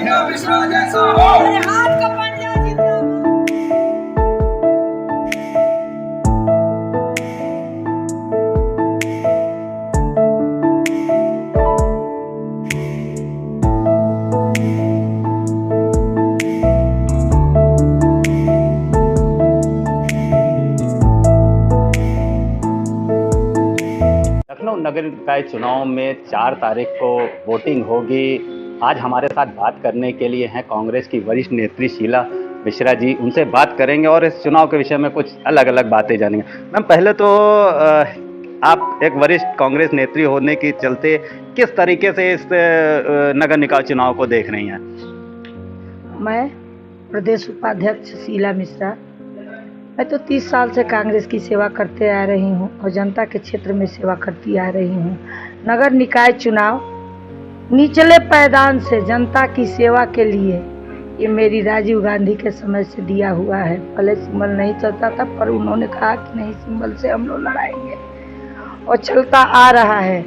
शीला मिश्रा जैसा हो। हाथ का पंजा जिंदाबाद। लखनऊ नगर निकाय चुनाव में 4 तारीख को वोटिंग होगी। आज हमारे साथ बात करने के लिए हैं कांग्रेस की वरिष्ठ नेत्री शीला मिश्रा जी। उनसे बात करेंगे और इस चुनाव के विषय में कुछ अलग अलग बातें जानेंगे। मैम, पहले तो आप एक वरिष्ठ कांग्रेस नेत्री होने के चलते किस तरीके से इस नगर निकाय चुनाव को देख रही हैं? मैं प्रदेश उपाध्यक्ष शीला मिश्रा। मैं तो 30 साल से कांग्रेस की सेवा करते आ रही हूँ और जनता के क्षेत्र में सेवा करती आ रही हूँ। नगर निकाय चुनाव निचले पायदान से जनता की सेवा के लिए ये मेरी राजीव गांधी के समय से दिया हुआ है। पहले सिंबल नहीं चलता था, पर उन्होंने कहा कि नहीं, सिंबल से हम लोग लड़ाएंगे और चलता आ रहा है।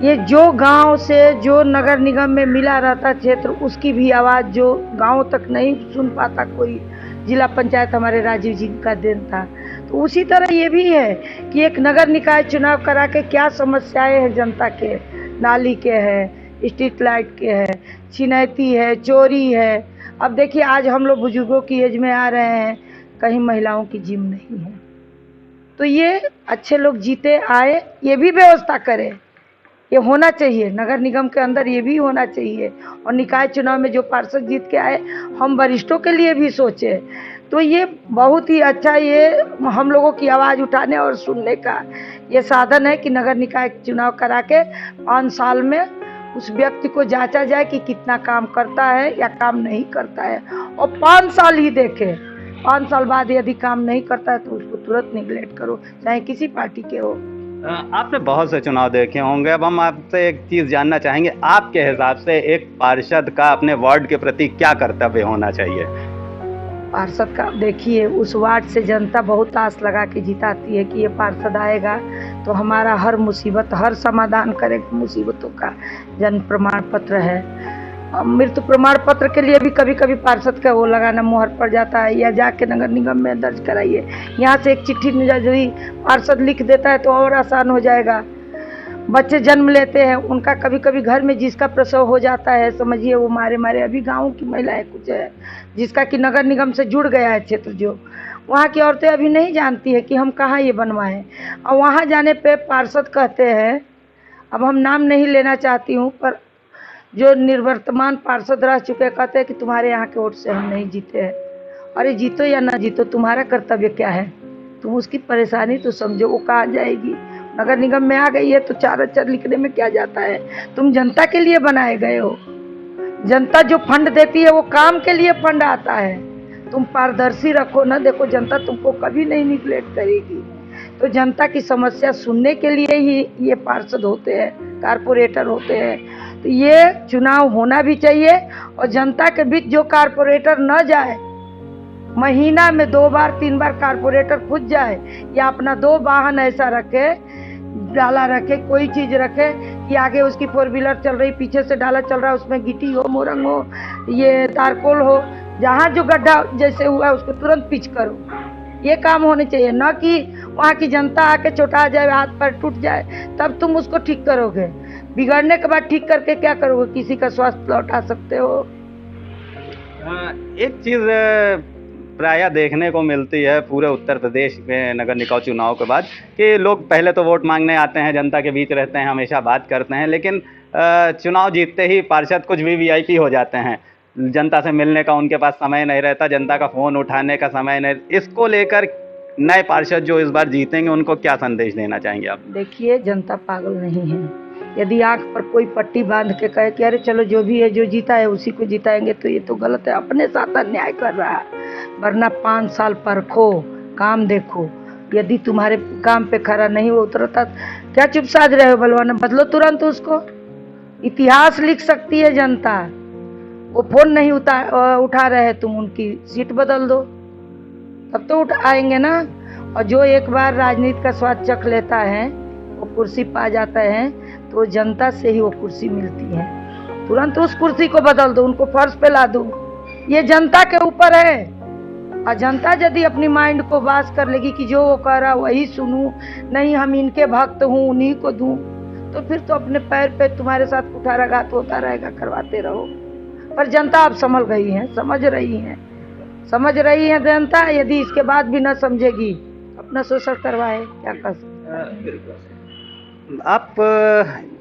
ये जो गांव से जो नगर निगम में मिला रहता क्षेत्र, उसकी भी आवाज़ जो गांव तक नहीं सुन पाता कोई, जिला पंचायत हमारे राजीव जी का देन था। तो उसी तरह ये भी है कि एक नगर निकाय चुनाव करा के क्या समस्याएं हैं जनता के, नाली के है, स्ट्रीट लाइट के है, छिनैती है, चोरी है। अब देखिए, आज हम लोग बुजुर्गों की एज में आ रहे हैं, कहीं महिलाओं की जिम नहीं है। तो ये अच्छे लोग जीते आए, ये भी व्यवस्था करें, ये होना चाहिए नगर निगम के अंदर, ये भी होना चाहिए। और निकाय चुनाव में जो पार्षद जीत के आए, हम वरिष्ठों के लिए भी सोचे, तो ये बहुत ही अच्छा, ये हम लोगों की आवाज़ उठाने और सुनने का ये साधन है कि नगर निकाय चुनाव करा के 5 साल में उस व्यक्ति को जांचा जाए कि कितना काम करता है या काम नहीं करता है, और 5 साल ही देखे। 5 साल बाद यदि काम नहीं करता है तो उसको तुरंत निगलेक्ट करो, चाहे किसी पार्टी के हो। आपने बहुत से चुनाव देखे होंगे। अब हम आपसे एक चीज़ जानना चाहेंगे, आपके हिसाब से एक पार्षद का अपने वार्ड के प्रति क्या कर्तव्य होना चाहिए? पार्षद का देखिए, उस वार्ड से जनता बहुत आस लगा के जिताती है कि ये पार्षद आएगा तो हमारा हर मुसीबत, हर समाधान करेगा मुसीबतों का। जन्म प्रमाण पत्र है, मृत्यु प्रमाण पत्र के लिए भी कभी कभी पार्षद का वो लगाना मुहर पड़ जाता है, या जाके नगर निगम में दर्ज कराइए। यहाँ से एक चिट्ठी यदि पार्षद लिख देता है तो और आसान हो जाएगा। बच्चे जन्म लेते हैं, उनका कभी कभी घर में जिसका प्रसव हो जाता है, समझिए वो मारे मारे, अभी गाँव की महिलाएं कुछ है जिसका कि नगर निगम से जुड़ गया है क्षेत्र, जो वहाँ की औरतें अभी नहीं जानती है कि हम कहाँ ये बनवाएं। और वहाँ जाने पे पार्षद कहते हैं, अब हम नाम नहीं लेना चाहती हूँ, पर जो निर्वर्तमान पार्षद रह चुके कहते हैं कि तुम्हारे यहाँ के वोट से हम नहीं जीते हैं। अरे जीतो या ना जीतो, तुम्हारा कर्तव्य क्या है? तुम उसकी परेशानी तो समझो, वो कहाँ जाएगी। नगर निगम में आ गई है तो 4 अक्षर लिखने में क्या जाता है? तुम जनता के लिए बनाए गए हो। जनता जो फंड देती है वो काम के लिए फंड आता है। तुम पारदर्शी रखो ना, देखो जनता तुमको कभी नहीं निगलेक्ट करेगी। तो जनता की समस्या सुनने के लिए ही ये पार्षद होते हैं, कारपोरेटर होते हैं। तो ये चुनाव होना भी चाहिए, और जनता के बीच जो कारपोरेटर न जाए, महीना में 2 बार 3 बार कारपोरेटर खुद जाए, या अपना 2 वाहन ऐसा रखे, डाला रखे, कोई चीज़ रखे कि आगे उसकी 4 व्हीलर चल रही, पीछे से डाला चल रहा है, उसमें गिट्टी हो, मोरंग हो, ये तारकोल हो, जहाँ जो गड्ढा जैसे हुआ है उसको तुरंत पिच करो। ये काम होने चाहिए, न कि वहाँ की जनता आके चोटा जाए, हाथ पैर टूट जाए, तब तुम उसको ठीक करोगे। बिगड़ने के बाद ठीक करके क्या करोगे? किसी का स्वास्थ्य लौटा सकते हो? एक चीज़ प्रायः देखने को मिलती है पूरे उत्तर प्रदेश में नगर निकाय चुनाव के बाद, कि लोग पहले तो वोट मांगने आते हैं, जनता के बीच रहते हैं, हमेशा बात करते हैं, लेकिन चुनाव जीतते ही पार्षद कुछ भी वीआईपी हो जाते हैं। जनता से मिलने का उनके पास समय नहीं रहता, जनता का फ़ोन उठाने का समय नहीं। इसको लेकर नए पार्षद जो इस बार जीतेंगे, उनको क्या संदेश देना चाहेंगे आप? देखिए, जनता पागल नहीं है। यदि आँख पर कोई पट्टी बांध के कहे कि अरे चलो जो भी है, जो जीता है उसी को जिताएंगे, तो ये तो गलत है, अपने साथ अन्याय कर रहा है। वरना 5 साल परखो, काम देखो। यदि तुम्हारे काम पे खरा नहीं उतरता, क्या चुप साध रहे हो? बलवाना बदलो तुरंत उसको। इतिहास लिख सकती है जनता। वो फोन नहीं उठा रहे, तुम उनकी सीट बदल दो, तब तो आएंगे ना। और जो एक बार राजनीति का स्वाद चख लेता है, वो कुर्सी पा जाता है, तो जनता से ही वो कुर्सी मिलती है। तुरंत उस कुर्सी को बदल दो, उनको फर्श पे ला दो। ये जनता के ऊपर है। और जनता यदि अपनी माइंड को वास कर लेगी कि जो वो कह रहा वही सुनूं, नहीं हम इनके भक्त हूँ उन्हीं को दूं, तो फिर तो अपने पैर पे तुम्हारे साथ कुठाराघात होता रहेगा, करवाते रहो। पर जनता अब संभल गई है, समझ रही है जनता। यदि इसके बाद भी न समझेगी, अपना शोषण करवाए, क्या कर सकते। आप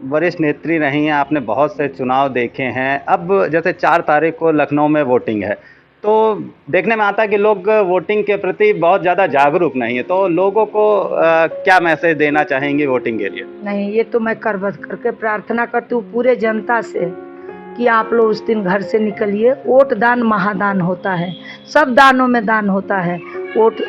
वरिष्ठ नेत्री रही हैं, आपने बहुत से चुनाव देखे हैं। अब जैसे 4 तारीख को लखनऊ में वोटिंग है, तो देखने में आता है कि लोग वोटिंग के प्रति बहुत ज़्यादा जागरूक नहीं है, तो लोगों को क्या मैसेज देना चाहेंगे वोटिंग के लिए? नहीं, ये तो मैं करबत करके प्रार्थना करती हूँ पूरे जनता से कि आप लोग उस दिन घर से निकलिए। वोट दान महादान होता है, सब दानों में दान होता है, वोट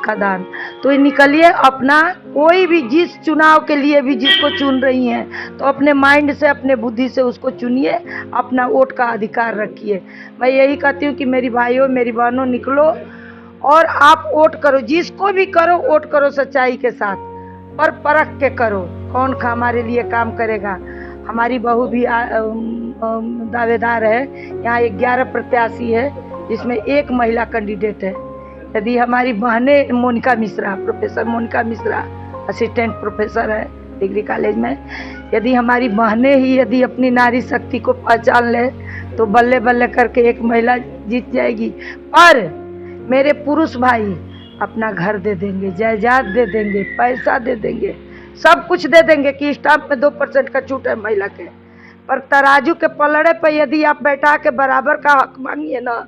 का दान। तो निकलिए, अपना कोई भी जिस चुनाव के लिए भी जिसको चुन रही हैं, तो अपने माइंड से, अपने बुद्धि से उसको चुनिए, अपना वोट का अधिकार रखिए। मैं यही कहती हूँ कि मेरी भाइयों मेरी बहनों, निकलो और आप वोट करो, जिसको भी करो वोट करो सच्चाई के साथ, पर परख के करो कौन हमारे लिए काम करेगा। हमारी बहू भी दावेदार है, यहाँ 11 प्रत्याशी है जिसमें 1 महिला कैंडिडेट है। यदि हमारी बहनें, Monika Mishra, professor Monika Mishra assistant professor है डिग्री कॉलेज में, यदि हमारी बहनें ही यदि अपनी नारी शक्ति को पहचान ले तो बल्ले बल्ले करके 1 महिला जीत जाएगी। पर मेरे पुरुष भाई अपना घर दे देंगे, जायदाद दे देंगे, पैसा दे देंगे, सब कुछ दे देंगे कि स्टाम्प में 2% का छूट है महिला के। पर तराजू के पलड़े पर यदि आप बैठा के बराबर का हक मांगिए ना,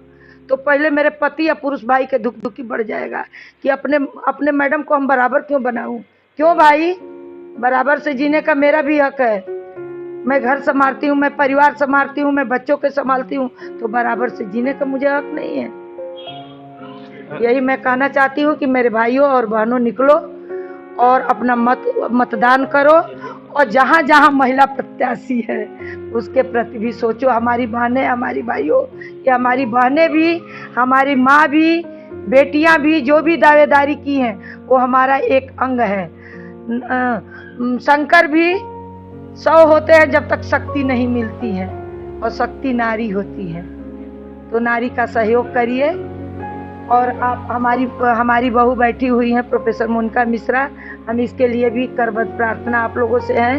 तो पहले मेरे पति या पुरुष भाई के दुखी बढ़ जाएगा कि अपने मैडम को हम बराबर क्यों बनाऊं। क्यों भाई, बराबर से जीने का मेरा भी हक है। मैं घर संभालती हूँ, मैं परिवार संभालती हूँ, मैं बच्चों के संभालती हूँ, तो बराबर से जीने का मुझे हक नहीं है। यही मैं कहना चाहती हूँ कि मेरे भाइयों और बहनों, निकलो और अपना मतदान करो, और जहाँ जहाँ महिला प्रत्याशी है उसके प्रति भी सोचो। हमारी बहनें, हमारी भाइयों, या हमारी बहनें भी, हमारी माँ भी, बेटियाँ भी, जो भी दावेदारी की हैं वो हमारा एक अंग है। शंकर भी 100 होते हैं जब तक शक्ति नहीं मिलती है, और शक्ति नारी होती है। तो नारी का सहयोग करिए। और आप हमारी बहू बैठी हुई हैं प्रोफेसर मोनिका मिश्रा, हम इसके लिए भी करबद्ध प्रार्थना आप लोगों से है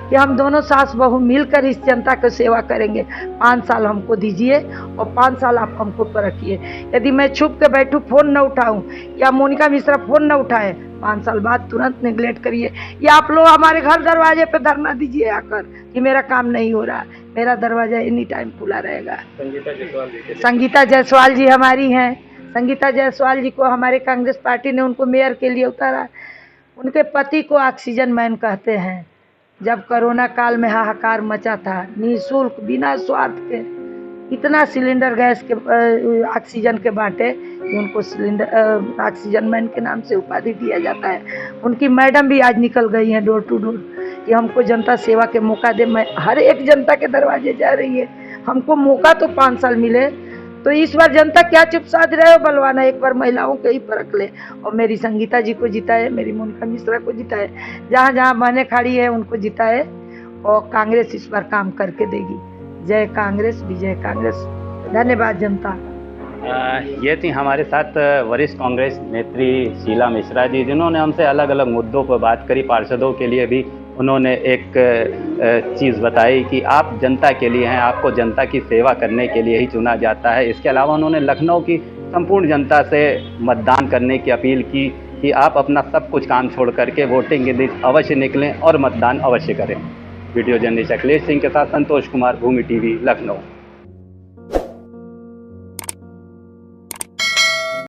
कि हम दोनों सास बहू मिलकर इस जनता की सेवा करेंगे। 5 साल हमको दीजिए और 5 साल आप हमको परखिए। यदि मैं छुप के बैठूँ, फ़ोन न उठाऊँ, या मोनिका मिश्रा फ़ोन न उठाए, 5 साल बाद तुरंत निगलेक्ट करिए, या आप लोग हमारे घर दरवाजे पे धरना दीजिए आकर कि मेरा काम नहीं हो रहा। मेरा दरवाजा एनी टाइम खुला रहेगा। संगीता जायसवाल जी हमारी हैं। संगीता जायसवाल जी को हमारे कांग्रेस पार्टी ने उनको मेयर के लिए उतारा। उनके पति को ऑक्सीजन मैन कहते हैं। जब कोरोना काल में हाहाकार मचा था, निःशुल्क बिना स्वार्थ के इतना सिलेंडर गैस के ऑक्सीजन के बांटे कि उनको ऑक्सीजन मैन के नाम से उपाधि दिया जाता है। उनकी मैडम भी आज निकल गई हैं डोर टू डोर कि हमको जनता सेवा के मौका दे। मैं हर एक जनता के दरवाजे जा रही है, हमको मौका तो 5 साल मिले। तो इस बार जनता क्या चुप साध रहे हो बलवाना, एक बार महिलाओं के ही परख ले और मेरी संगीता जी को जिताए, मेरी मोनिका मिश्रा को जिताए, जहाँ जहाँ बहनें खड़ी है उनको जिताए, और कांग्रेस इस बार काम करके देगी। जय कांग्रेस, विजय कांग्रेस। धन्यवाद जनता। ये थी हमारे साथ वरिष्ठ कांग्रेस नेत्री शीला मिश्रा जी, जिन्होंने हमसे अलग अलग मुद्दों पर बात करी। पार्षदों के लिए भी उन्होंने एक चीज़ बताई कि आप जनता के लिए हैं, आपको जनता की सेवा करने के लिए ही चुना जाता है। इसके अलावा उन्होंने लखनऊ की संपूर्ण जनता से मतदान करने की अपील की कि आप अपना सब कुछ काम छोड़ करके वोटिंग के दिन अवश्य निकलें और मतदान अवश्य करें। वीडियो जर्नलिस्ट अखिलेश सिंह के साथ संतोष कुमार, भूमि टीवी, लखनऊ।